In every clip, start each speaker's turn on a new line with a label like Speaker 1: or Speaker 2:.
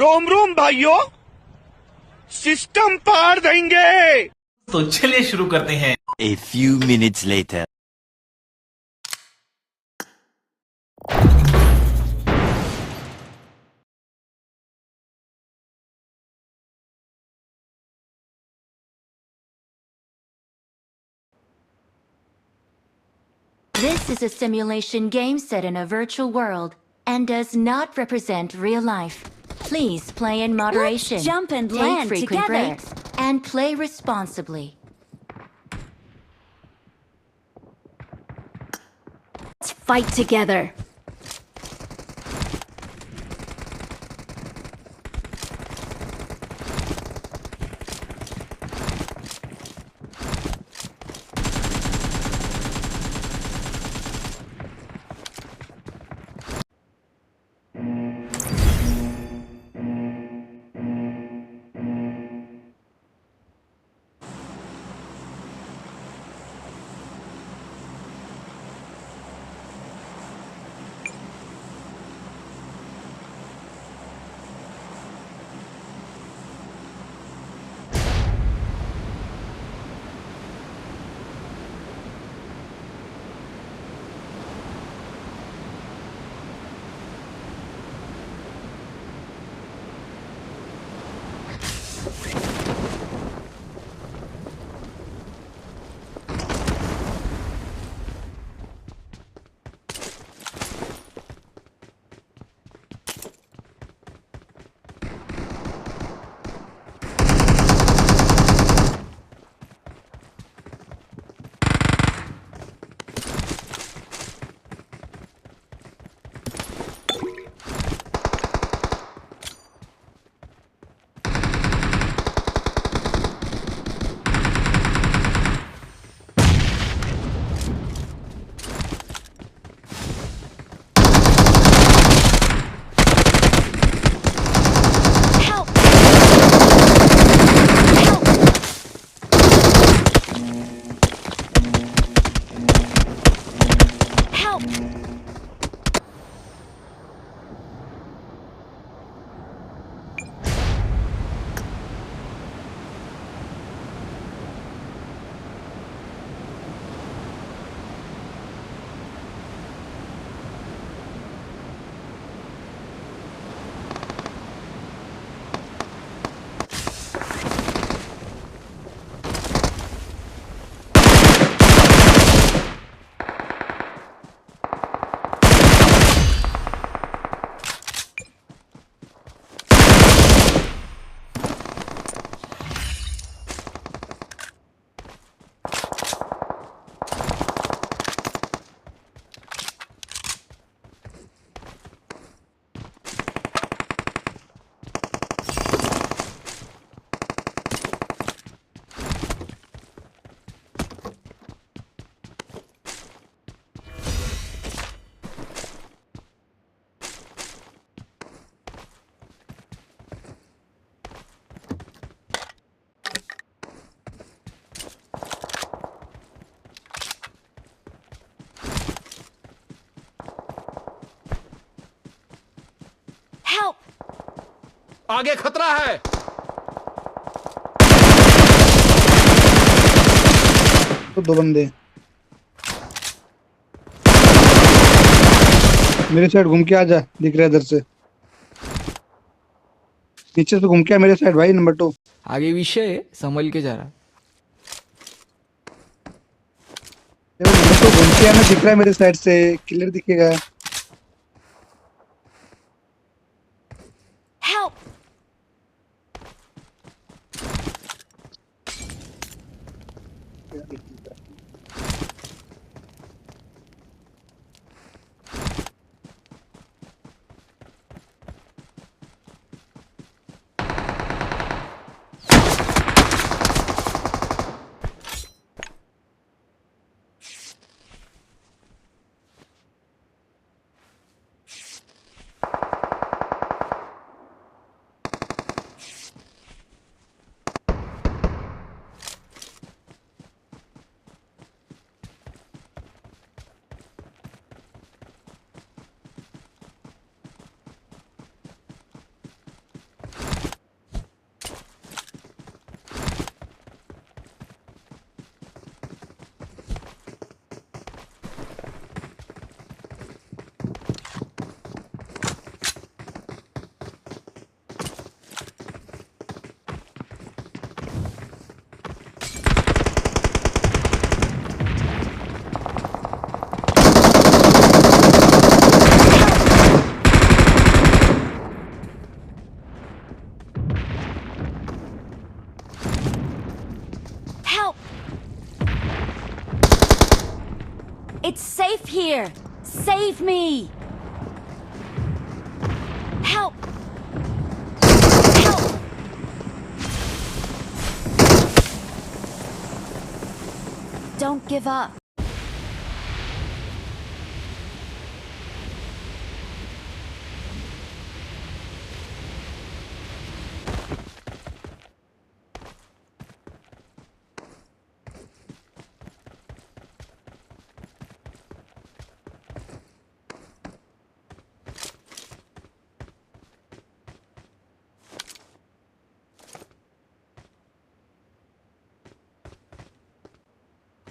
Speaker 1: रोम रोम भाइयों, सिस्टम पार देंगे।
Speaker 2: तो चलिए शुरू करते हैं।
Speaker 3: A few minutes later.
Speaker 4: This is a simulation game set in a virtual world and does not represent real life. Please play in moderation.
Speaker 5: Let's jump and
Speaker 4: Take
Speaker 5: land
Speaker 4: frequent
Speaker 5: together.
Speaker 4: breaks and play responsibly.
Speaker 5: Let's fight together.
Speaker 4: Help!
Speaker 1: आगे खतरा है।
Speaker 6: तो दो बंदे मेरे side घूम के आ जा, दिख रहा है इधर से, नीचे से घूम के आ मेरे साइड भाई, नंबर 2।
Speaker 7: आगे विषय है, संभल के जा रहा।
Speaker 6: नंबर 2 घूम के आना, दिख रहा है मेरे साइड से, क्लियर दिखेगा।
Speaker 4: Help!
Speaker 5: It's safe here. Save me. Help. Help. Don't give up.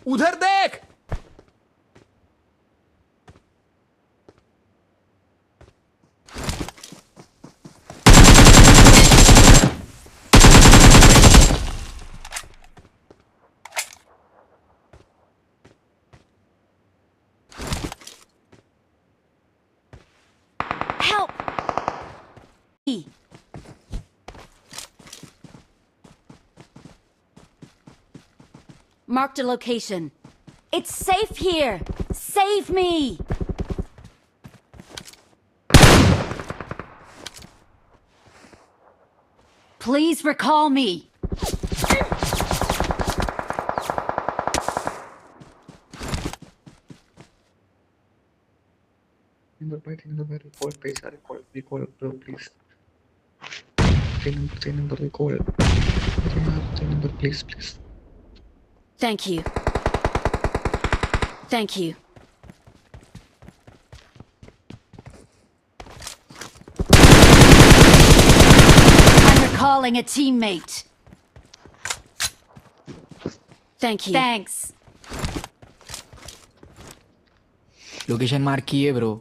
Speaker 1: उधर देख।
Speaker 5: Help. Marked a location. It's safe here. Save me. Please recall me.
Speaker 6: Recall, please. Recall, bro, please. Say number, recall. Say number, please, please.
Speaker 5: Thank you. Thank you. I'm recalling a teammate. Thank you. Thanks.
Speaker 7: Location mark की है bro.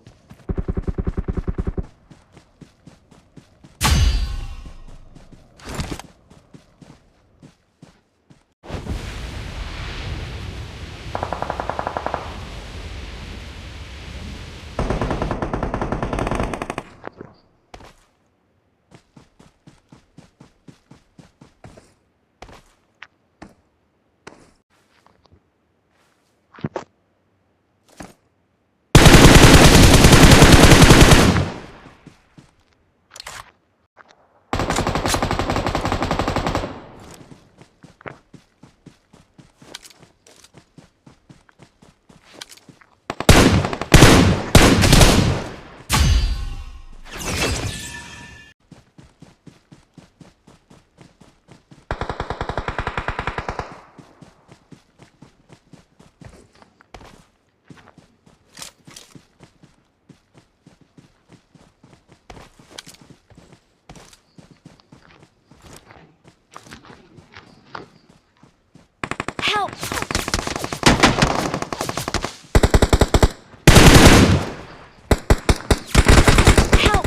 Speaker 5: Help! Help!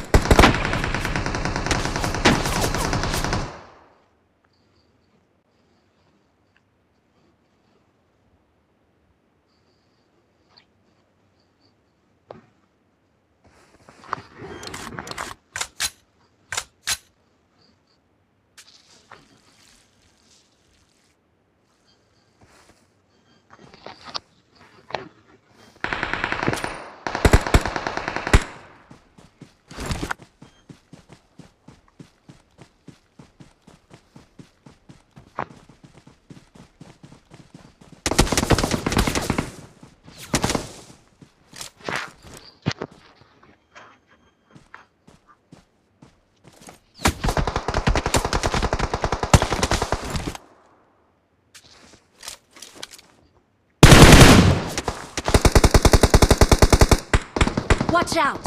Speaker 5: Watch out!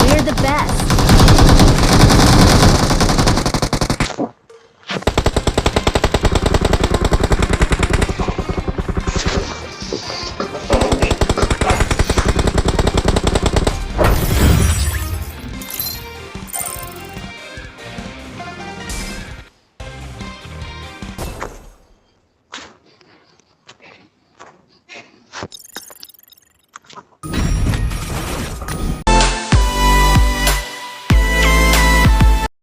Speaker 5: We're the best.